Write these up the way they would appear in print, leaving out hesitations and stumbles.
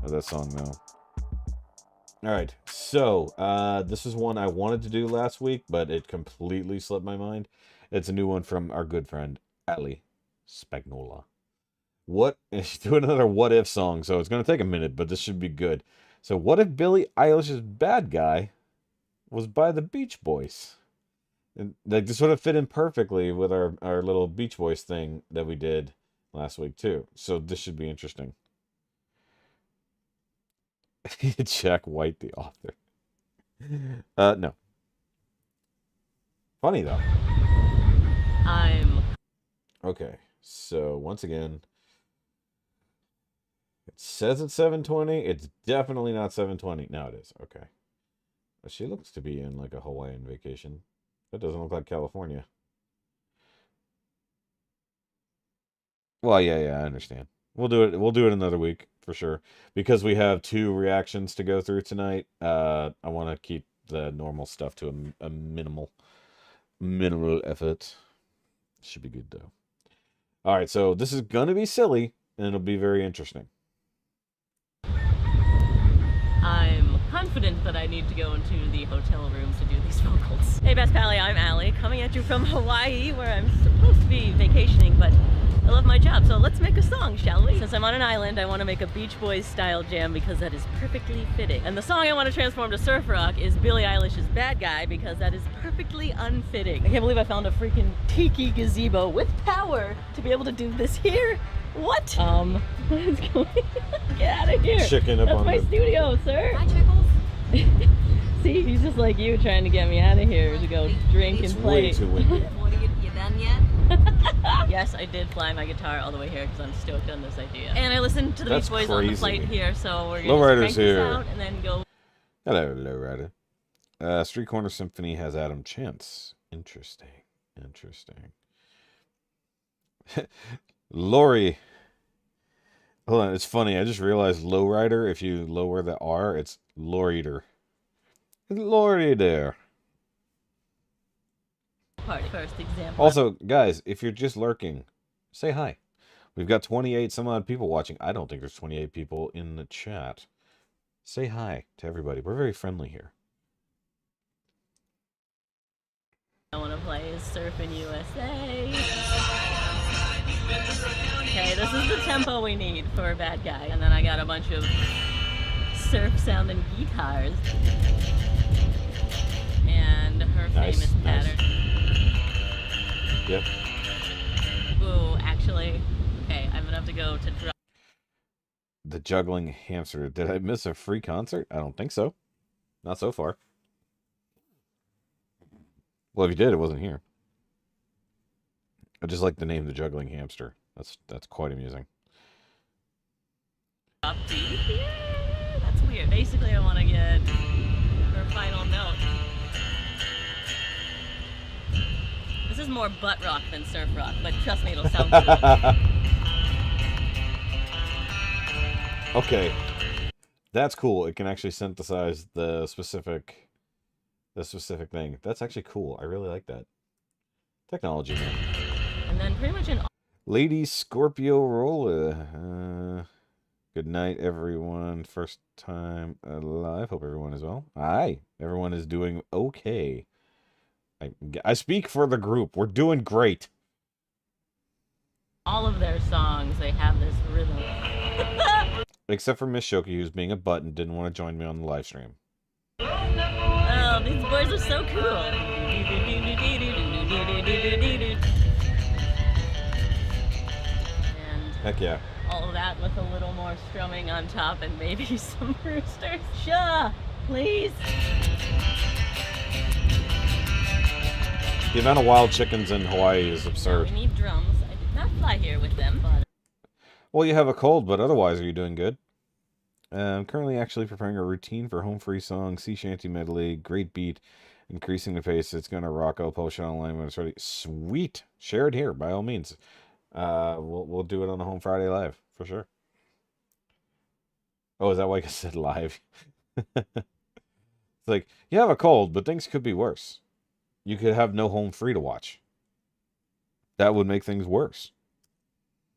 of that song, though. All right, so this is one I wanted to do last week, but it completely slipped my mind. It's a new one from our good friend, Eilish, SPAGNOLA. She's doing another what if song, so it's going to take a minute, but this should be good. So what if Billie Eilish's bad guy was by the Beach Boys? And like this would have fit in perfectly with our little Beach Boys thing that we did last week too. So this should be interesting. Jack White, the author. No. Funny though. Okay. So once again, it says it's 7:20. It's definitely not 7:20. Now it is. Okay. She looks to be in like a Hawaiian vacation. That doesn't look like California. Well, yeah, I understand. We'll do it. We'll do it another week for sure because we have 2 reactions to go through tonight. I want to keep the normal stuff to a minimal effort. Should be good though. All right, so this is gonna be silly and it'll be very interesting. I'm confident that I need to go into the hotel rooms to do these vocals. Hey Best Pally, I'm Allie, coming at you from Hawaii, where I'm supposed to be vacationing, but I love my job, so let's make a song, shall we? Since I'm on an island, I want to make a Beach Boys style jam because that is perfectly fitting. And the song I want to transform to surf rock is Billie Eilish's Bad Guy because that is perfectly unfitting. I can't believe I found a freaking tiki gazebo with power to be able to do this here. What? What is going on? Get out of here. Chicken up. That's on my the... studio, sir. Hi, Chickles. See, he's just like you trying to get me out of here to go drink and play. Way too windy. What are you done yet? Yes, I did fly my guitar all the way here because I'm stoked on this idea. And I listened to the Beach Boys on the flight here, so we're gonna crank this out and then go. Hello, Lowrider. Street Corner Symphony has Adam Chance. Interesting. Lori. Hold on, it's funny. I just realized Lowrider, if you lower the R, it's Lorider. Lorider. Party. First example. Also, guys, if you're just lurking, say hi. We've got 28 some odd people watching. I don't think there's 28 people in the chat. Say hi to everybody. We're very friendly here. I want to play is Surfin' USA. Okay, this is the tempo we need for a Bad Guy. And then I got a bunch of surf-sounding guitars. And her famous pattern. Yep. Ooh, actually, okay, I'm gonna have to go to drop. The Juggling Hamster. Did I miss a free concert? I don't think so. Not so far. Well, if you did, it wasn't here. I just like the name The Juggling Hamster. That's quite amusing. Drop D here? That's weird. Basically, I want to get her final note. This is more butt rock than surf rock, but trust me, it'll sound good. Okay. That's cool. It can actually synthesize the specific thing. That's actually cool. I really like that. Technology, man. And then pretty much in Lady Scorpio Rolla. Good night, everyone. First time alive. Hope everyone is well. Hi. Everyone is doing okay. I speak for the group. We're doing great. all of their songs, they have this rhythm. Except for Miss Shoki, who's being a butt and didn't want to join me on the live stream. Oh, these boys are so cool. And Heck yeah. all of that with a little more strumming on top and maybe some roosters. Sha, please. The amount of wild chickens in Hawaii is absurd. We need drums. I did not fly here with them, but... Well, you have a cold, but otherwise, are you doing good? I'm currently actually preparing a routine for Home Free Song, Sea Shanty Medley, great beat, increasing the pace. It's going to rock. I'll post it online when it's ready. Sweet. Share it here, by all means. We'll do it on the Home Friday Live, for sure. Oh, is that why I said live? It's like, you have a cold, but things could be worse. You could have no Home Free to watch. That would make things worse.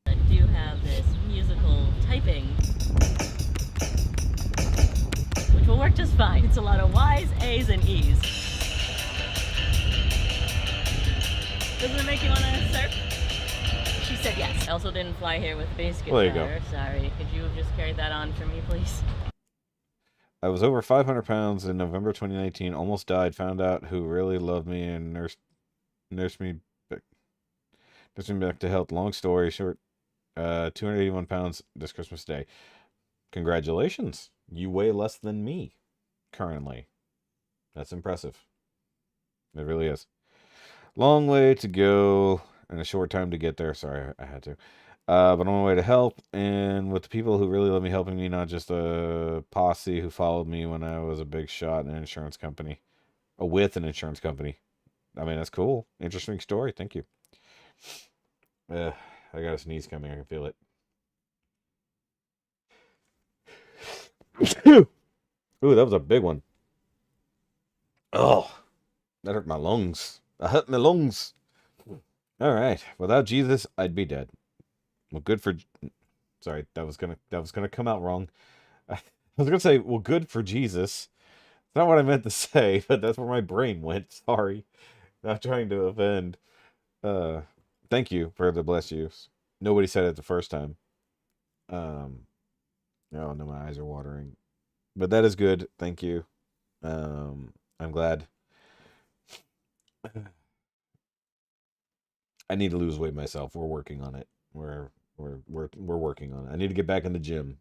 I do have this musical typing will work just fine. It's a lot of Y's, A's, and E's. Doesn't it make you want to surf? She said yes. I also didn't fly here with base Well, there you guitar. go. Sorry. Could you have just carried that on for me, please? I was over 500 pounds in November 2019. Almost died. Found out who really loved me and nursed me back to health. Long story short, 281 pounds this Christmas Day. Congratulations. You weigh less than me currently. That's impressive. It really is. Long way to go and a short time to get there. Sorry, I had to. But on my way to help and with the people who really let me helping me, not just a posse who followed me when I was a big shot in an insurance company. With an insurance company. I mean, that's cool. Interesting story. Thank you. I got a sneeze coming. I can feel it. Ooh, that was a big one. Oh, that hurt my lungs. I hurt my lungs. All right. Without Jesus, I'd be dead. Well, good for. Sorry, that was gonna come out wrong. I was gonna say, well, good for Jesus. It's not what I meant to say, but that's where my brain went. Sorry, not trying to offend. Thank you for the bless yous. Nobody said it the first time. Oh no, my eyes are watering. But that is good. Thank you. I'm glad. I need to lose weight myself. We're working on it. We're working on it. I need to get back in the gym.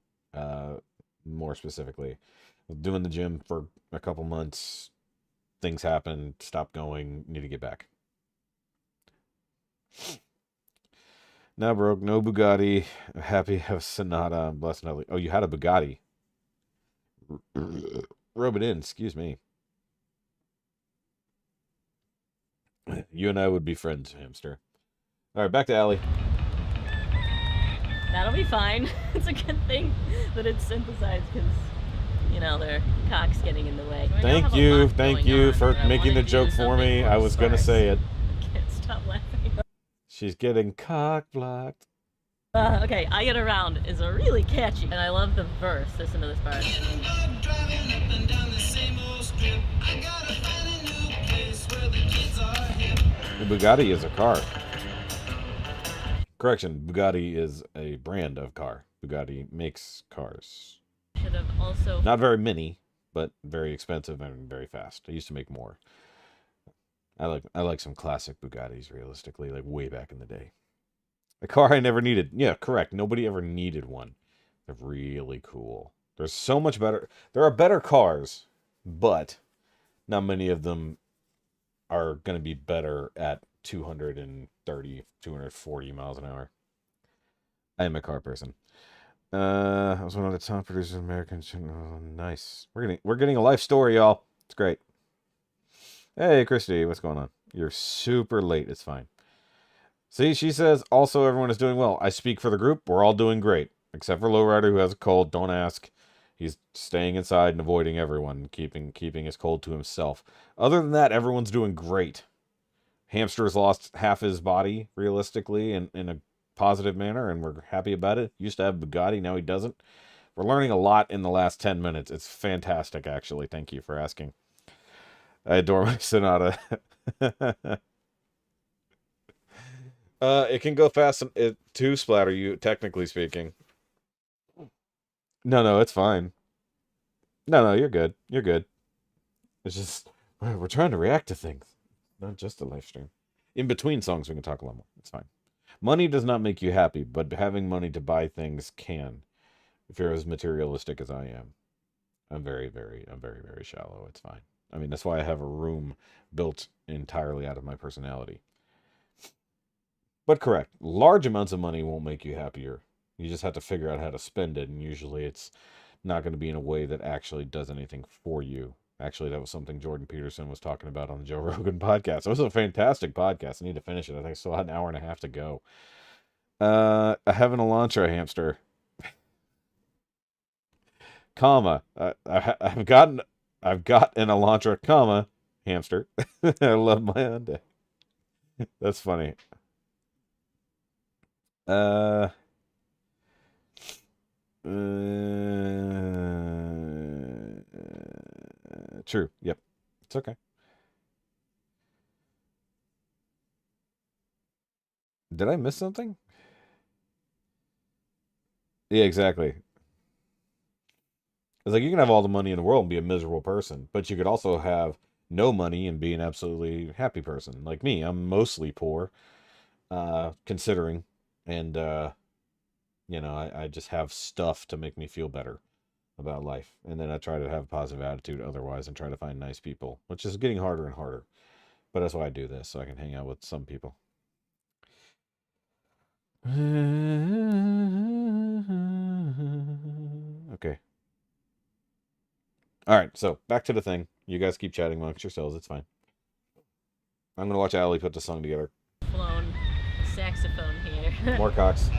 More specifically, doing the gym for a couple months. Things happen. Stop going. Need to get back. Now broke. No Bugatti. Happy have Sonata. Blessed Nelly. Oh, you had a Bugatti. Rub it in. Excuse me. You and I would be friends, hamster. All right, back to Allie. That'll be fine. It's a good thing that it's synthesized because, you know, their cock's getting in the way. Thank you for making the joke for me. I was gonna say it. I can't stop laughing. She's getting cock blocked. Okay, I Get Around is a really catchy, and I love the verse. Listen to this part. The Bugatti is a car. Correction, Bugatti is a brand of car. Bugatti makes cars. Should have also... Not very many, but very expensive and very fast. They used to make more. I like some classic Bugattis, realistically, like way back in the day. A car I never needed. Yeah, correct. Nobody ever needed one. They're really cool. There's so much better. There are better cars, but not many of them are going to be better at 230, 240 miles an hour. I am a car person. I was one of the top producers of American. Oh, nice. We're getting a life story, y'all. It's great. Hey, Christy, what's going on? You're super late. It's fine. See, she says, also everyone is doing well. I speak for the group. We're all doing great. Except for Lowrider, who has a cold. Don't ask. He's staying inside and avoiding everyone, keeping his cold to himself. Other than that, everyone's doing great. Hamster's lost half his body, realistically, in a positive manner, and we're happy about it. Used to have Bugatti, now he doesn't. We're learning a lot in the last 10 minutes. It's fantastic, actually. Thank you for asking. I adore my Sonata. It can go fast to splatter you, technically speaking. No, it's fine. No, you're good. You're good. It's just, we're trying to react to things. Not just a live stream. In between songs, we can talk a lot more. It's fine. Money does not make you happy, but having money to buy things can. If you're as materialistic as I am. I'm very, very shallow. It's fine. I mean, that's why I have a room built entirely out of my personality. But correct. Large amounts of money won't make you happier. You just have to figure out how to spend it, and usually it's not going to be in a way that actually does anything for you. Actually, that was something Jordan Peterson was talking about on the Joe Rogan podcast. It was a fantastic podcast. I need to finish it. I think I still had an hour and a half to go. I have an Elantra hamster. Comma. I've got an Elantra, comma, hamster. I love my Hyundai. That's funny. true. Yep. It's okay. Did I miss something? Yeah, exactly. It's like you can have all the money in the world and be a miserable person, but you could also have no money and be an absolutely happy person. Like me, I'm mostly poor, considering, and I just have stuff to make me feel better about life, and then I try to have a positive attitude otherwise, and try to find nice people, which is getting harder and harder. But that's why I do this, so I can hang out with some people. Okay. All right, so back to the thing. You guys keep chatting amongst yourselves. It's fine. I'm gonna watch Allie put the song together. Blown saxophone here. More cocks.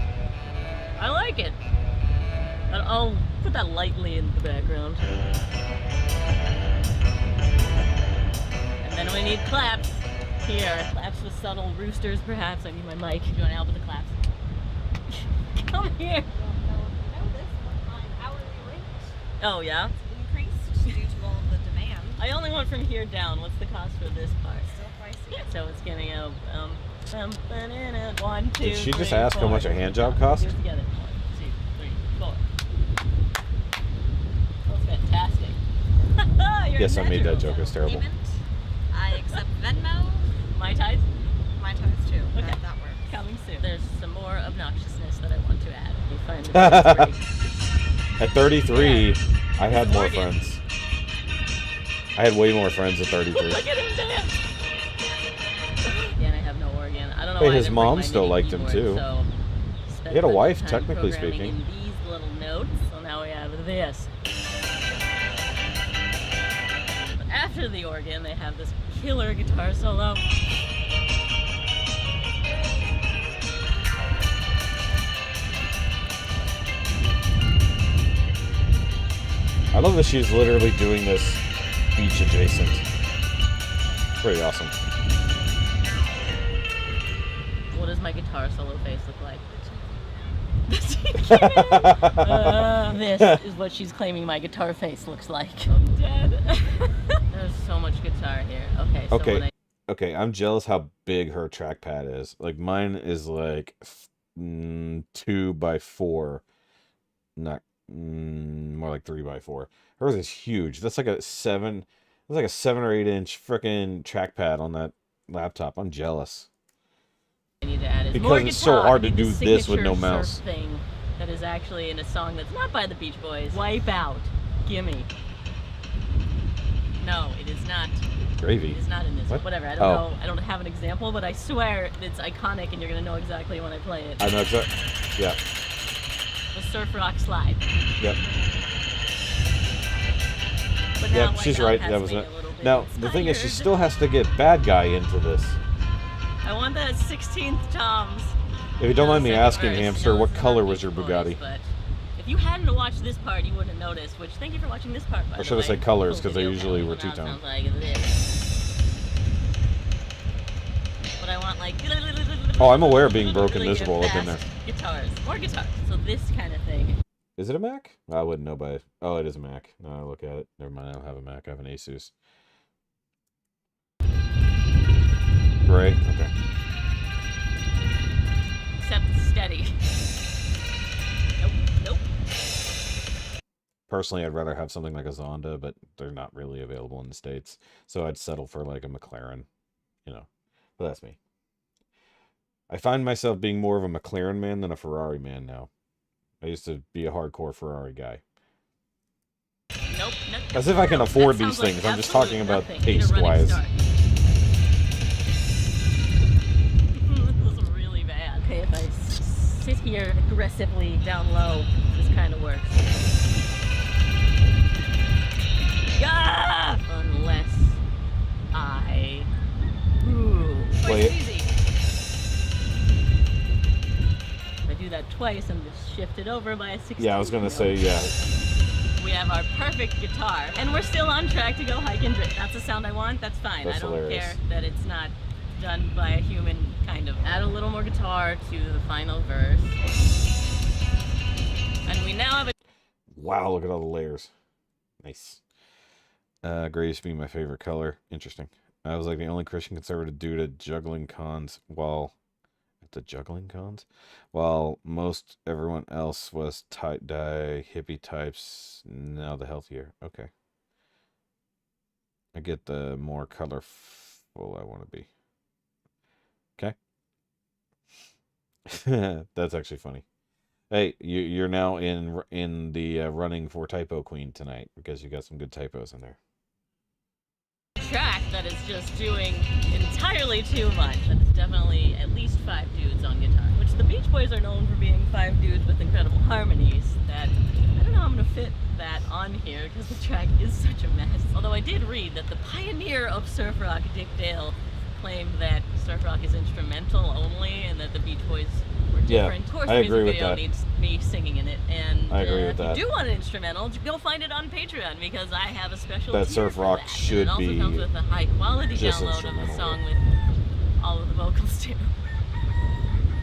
I like it. I'll put that lightly in the background. And then we need claps here. Claps with subtle roosters, perhaps. I need my mic. Do you want to help with the claps? Come here. Oh, yeah? Increased due to all of the demand. I only want from here down. What's the cost for this part? Still pricey. So it's gonna go 1, 2, Did she just 3, ask how 4. much a hand job cost? Do it together. 1, 2, 3, 4. That's fantastic. You're Yes, I made that natural. joke. It's terrible. Payment. I accept Venmo. My ties? My toes too. Okay. That works. Coming soon. There's some more obnoxiousness that I want to add. You find the break. At 33, Yeah. I had more Organ. friends. I had way more friends at 33. Look at him dance. Yeah, and I have no organ. I don't know Hey, why I his didn't bring mom my still MIDI liked him, keyboard, too. So He had a wife, time technically programming speaking. in these little notes. So now we have this. But after the organ, they have this killer guitar solo. I love that she's literally doing this beach adjacent. Pretty awesome. What does my guitar solo face look like? This is what she's claiming my guitar face looks like. I'm dead. There's so much guitar here. Okay, so Okay. when I Okay, I'm jealous how big her trackpad is. Like mine is like 2x4, not more like 3x4. Hers is huge. That's like a 7. That's like a 7 or 8-inch freaking trackpad on that laptop. I'm jealous. need to add is Because more it's so guitar. hard to I need do the this with no signature mouse. surf thing that is actually in a song that's not by the Beach Boys. Wipe Out. Gimme. No, it is not. Gravy. It is not in this. What? Whatever. I don't know. I don't have an example, but I swear it's iconic, and you're gonna know exactly when I play it. I know exactly. Yeah. The Surf Rock Slide. Yep. But now Yep. Wipe She's Out right. has That was me it. a little bit Now the thing is, she inspired. still has to get bad guy into this. I want that 16th toms. If you don't mind me Second asking, verse. hamster, No, what this is color not was your Beach Bugatti? Boys, but if you hadn't watched this part, you wouldn't have noticed. Which, thank you for watching this part. By Or the should I way. say colors, Cool 'cause they video usually now. were Now it two-tone. sounds like this. But I want like. Oh, I'm aware of being broken really good, miserable up in there. fast Guitars, more guitars. So this kind of thing. Is it a Mac? I wouldn't know by. Oh, it is a Mac. No, I look at it. Never mind. I don't have a Mac. I have an Asus. Gray. Okay. Except steady. Nope. Nope. Personally, I'd rather have something like a Zonda, but they're not really available in the States. So I'd settle for like a McLaren, you know. But that's me. I find myself being more of a McLaren man than a Ferrari man now. I used to be a hardcore Ferrari guy. Nope. Nope. As if I can No, afford that these sounds like things. I'm just absolutely talking about nothing. Need a running taste-wise. start. This is really bad. Okay, if I sit here aggressively down low, this kind of works. Ah! Unless I. Ooh. Play it. Easy. If I do that twice, I'm just shifted over by a 16. Yeah, I was gonna say, yeah. We have our perfect guitar, and we're still on track to go hike and drink. That's the sound I want. That's fine. That's I don't hilarious. care that it's not done by a human, kind of. Add a little more guitar to the final verse, and we now have a. Wow, look at all the layers. Nice. Gray used to be my favorite color. Interesting. I was like the only Christian conservative dude at juggling cons while most everyone else was tie-dye hippie types. Now the healthier. Okay. I get the more colorful I want to be. Okay. That's actually funny. Hey, you're now in the running for typo queen tonight because you got some good typos in there. Track that is just doing entirely too much. That's definitely at least 5 dudes on guitar, which the Beach Boys are known for being 5 dudes with incredible harmonies. That I don't know how I'm gonna fit that on here because the track is such a mess. Although I did read that the pioneer of surf rock, Dick Dale, claimed that surf rock is instrumental only and that the Beach Boys were different. Of course, I the agree music with video that. needs me singing in it, and I agree with that. if you do want an instrumental, go find it on Patreon because I have a special That tier surf for rock that. should and it also be comes with a high quality just download of the instrumental. song with all of the vocals too.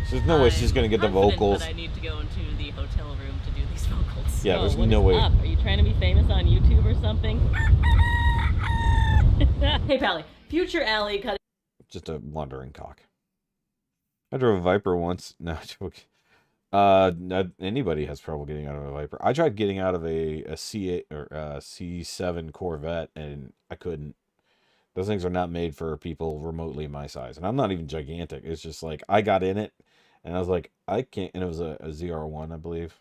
So there's no way she's gonna get the vocals. But I need to go into the hotel room to do these vocals. Yeah, there's what no is way. Up? Are you trying to be famous on YouTube or something? Hey, Pally. Future Allie cut. Just a wandering cock. I drove a Viper once. No, joke. Anybody has trouble getting out of a Viper. I tried getting out of a C8 or C7 Corvette, and I couldn't. Those things are not made for people remotely my size, and I'm not even gigantic. It's just like I got in it, and I was like, I can't. And it was a ZR1, I believe,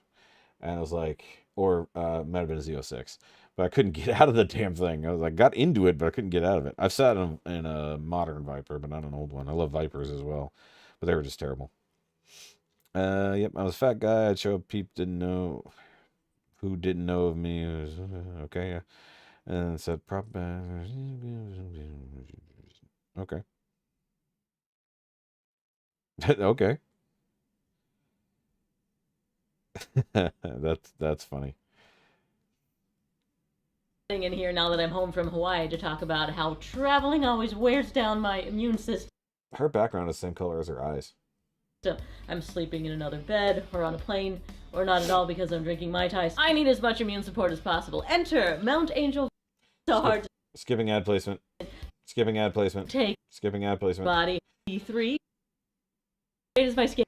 and I was like, or might have been a Z06, but I couldn't get out of the damn thing. I was like, got into it, but I couldn't get out of it. I've sat in a modern Viper, but not an old one. I love Vipers as well, but they were just terrible. Yep, I was a fat guy. I'd show up. People didn't know who didn't know of me. It was, okay, yeah. And said, okay. Okay. That's funny. In here now that I'm home from Hawaii to talk about how traveling always wears down my immune system. Her background is the same color as her eyes. I'm sleeping in another bed or on a plane or not at all because I'm drinking Mai Tais. I need as much immune support as possible. Enter Mount Angel. So hard to skipping ad placement. Skipping ad placement. take. Skipping ad placement. Body E3. It is my skin.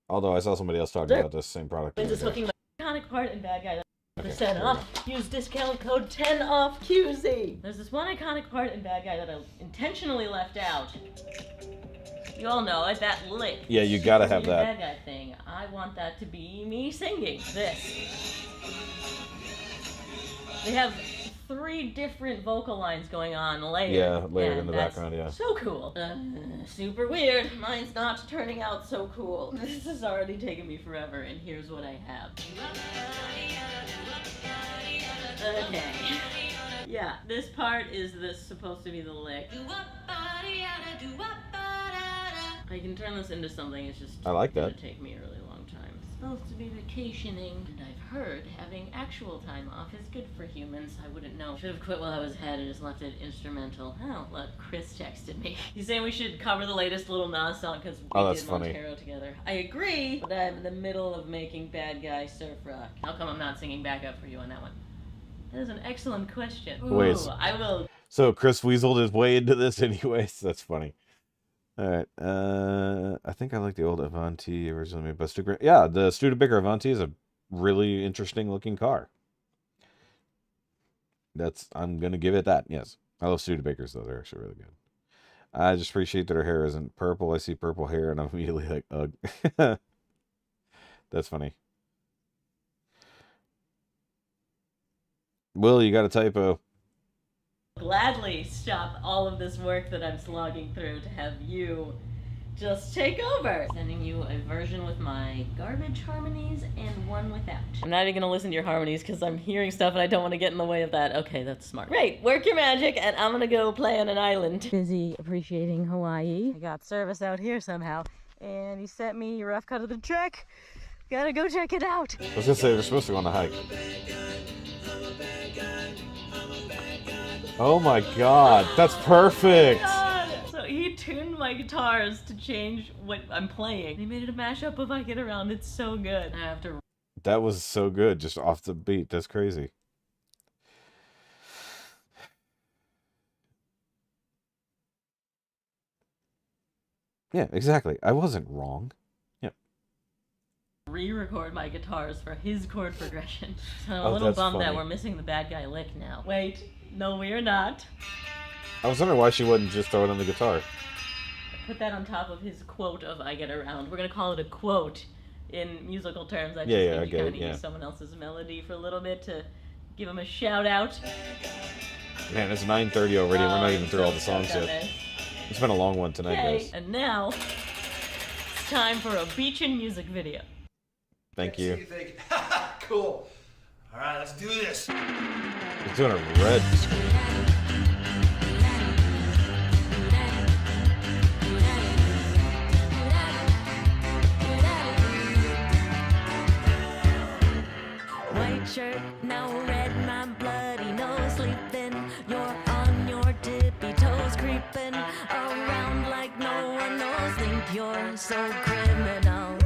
Although I saw somebody else talking about this same product. This is looking like iconic part and bad guy. Percent off. Use discount code 10 off QZ. There's this one iconic part in Bad Guy that I intentionally left out. You all know it, that lick. Yeah, you gotta have that. Bad Guy thing. I want that to be me singing this. They have 3 different vocal lines going on later. Yeah, later in the background, yeah. So cool. Super weird. Mine's not turning out so cool. This has already taken me forever, and here's what I have. Okay. Yeah, this part is supposed to be the lick. I can turn this into something, it's just I like that. It's gonna take me a really long time. It's supposed to be vacationing, and I've heard having actual time off is good for humans. I wouldn't know. Should have quit while I was ahead and just left it instrumental. Oh, look, Chris texted me. He's saying we should cover the latest Little Nas song because we did funny. Montero together. I agree, but I'm in the middle of making Bad Guy surf rock. How come I'm not singing backup for you on that one? That is an excellent question. Wait. Ooh, I will. So Chris weaseled his way into this anyways. That's funny. All right. I think I like the old Avanti originally made by Stu. Yeah, the Studebaker Avanti is a really interesting looking car. I'm gonna give it that. Yes, I love Studebakers though; they're actually really good. I just appreciate that her hair isn't purple. I see purple hair and I'm immediately like, ugh. That's funny. Will, you got a typo. Gladly stop all of this work that I'm slogging through to have you just take over. Sending you a version with my garbage harmonies and one without. I'm not even gonna listen to your harmonies because I'm hearing stuff and I don't want to get in the way of that. Okay, that's smart. Great, work your magic and I'm gonna go play on an island. Busy appreciating Hawaii. I got service out here somehow and he sent me a rough cut of the track. Gotta go check it out. I was gonna say they're supposed to go on a hike. Oh my god, that's perfect! So he tuned my guitars to change what I'm playing. They made it a mashup of I Get Around. It's so good. I have to. That was so good, just off the beat. That's crazy. Yeah, exactly. I wasn't wrong. Yep. Re-record my guitars for his chord progression. So I'm a Oh, little that's bummed that funny. we're missing the bad guy lick now. Wait, no, we are not. I was wondering why she wouldn't just throw it on the guitar. Put that on top of his quote of "I get around." We're gonna call it a quote in musical terms. I just Yeah, think I you get kind it, of yeah. use someone else's melody for a little bit to give him a shout out. Man, it's 9:30 already, and we're not Oh, even through all the songs stoked on yet. this. It's been a long one tonight, Okay, guys. and now it's time for a beachin' music video. Thank So you. you think, cool. All right, let's do this. He's doing a red screen. White shirt, now red, my bloody nose sleeping. You're on your tippy toes, creeping around like no one knows. Think you're so criminal.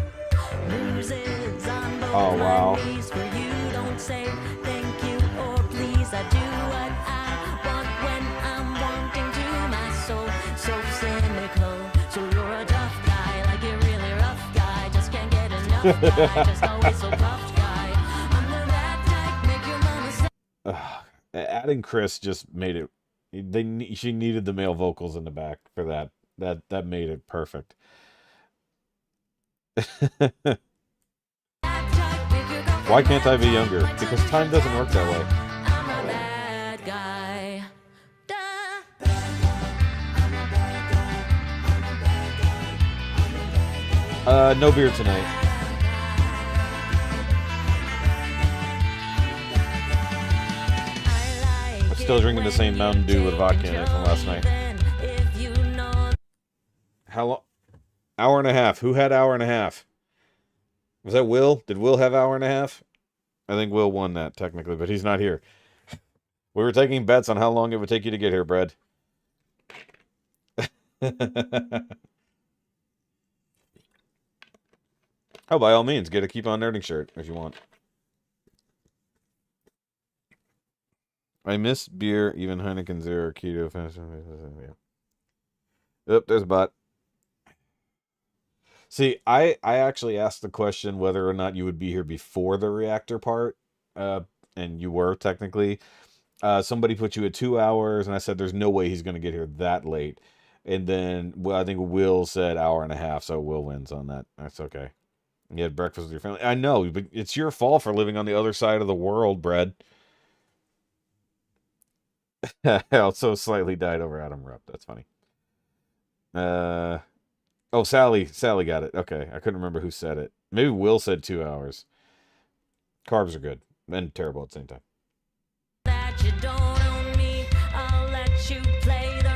Bruises on both Oh, wow. my knees for you. Don't say thank you or please. I do what I want when I'm wanting to. My soul so cynical. So you're a tough guy, like a really rough guy. Just can't get enough guy. Just always so puffed guy. I'm the bad type, make your mama say. Adding Chris just made it. She needed the male vocals in the back for that. That made it perfect. Why can't I be younger? Because time doesn't work that way. I'm a bad guy. No beer tonight. I'm still drinking the same Mountain Dew with vodka in it from last night. How long? Hour and a half. Who had hour and a half? Was that Will? Did Will have hour and a half? I think Will won that technically, but he's not here. We were taking bets on how long it would take you to get here, Brad. Oh, by all means, get a Keep On Nerding shirt if you want. I miss beer, even Heineken Zero, Keto, yeah. Oop, there's a bot. See, I actually asked the question whether or not you would be here before the reactor part, and you were technically. Somebody put you at 2 hours, and I said there's no way he's going to get here that late. And then, well, I think Will said hour and a half, so Will wins on that. That's okay. You had breakfast with your family. I know, but it's your fault for living on the other side of the world, Brad. I also slightly died over Adam Rupp. That's funny. Oh, Sally got it. Okay, I couldn't remember who said it. Maybe Will said 2 hours. Carbs are good and terrible at the same time.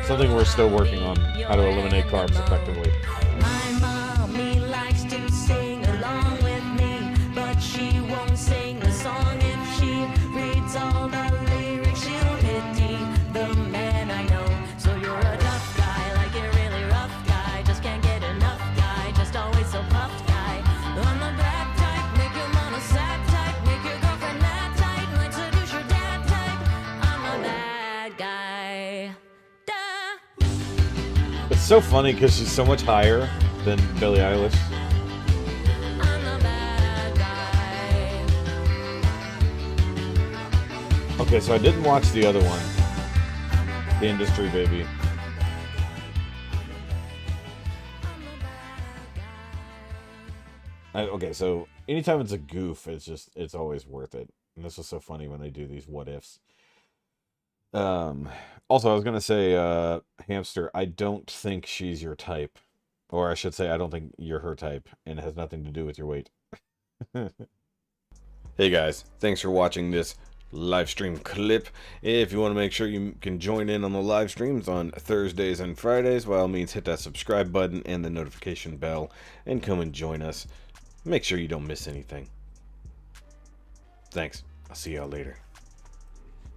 Something we're still working on, how to eliminate carbs effectively. My mommy likes to sing along with me, but she won't sing the song if she reads all the lyrics. She'll pity the man I know. So you're a tough guy, like a really rough guy. Just can't get enough guy, just always so puffed guy. I'm the bad type, make your mama sad type, make your girlfriend mad type, might seduce your dad type. I'm a bad guy. It's so funny because she's so much higher than Billie Eilish. Okay, so I didn't watch the other one, The Industry Baby. Okay, so anytime it's a goof, it's always worth it. And this was so funny when they do these what ifs. Also, I was gonna say, Hamster, I don't think she's your type. Or I should say, I don't think you're her type, and it has nothing to do with your weight. Hey guys, thanks for watching this live stream clip. If you want to make sure you can join in on the live streams on Thursdays and Fridays, by all means hit that subscribe button and the notification bell and come and join us. Make sure you don't miss anything. Thanks. I'll see y'all later.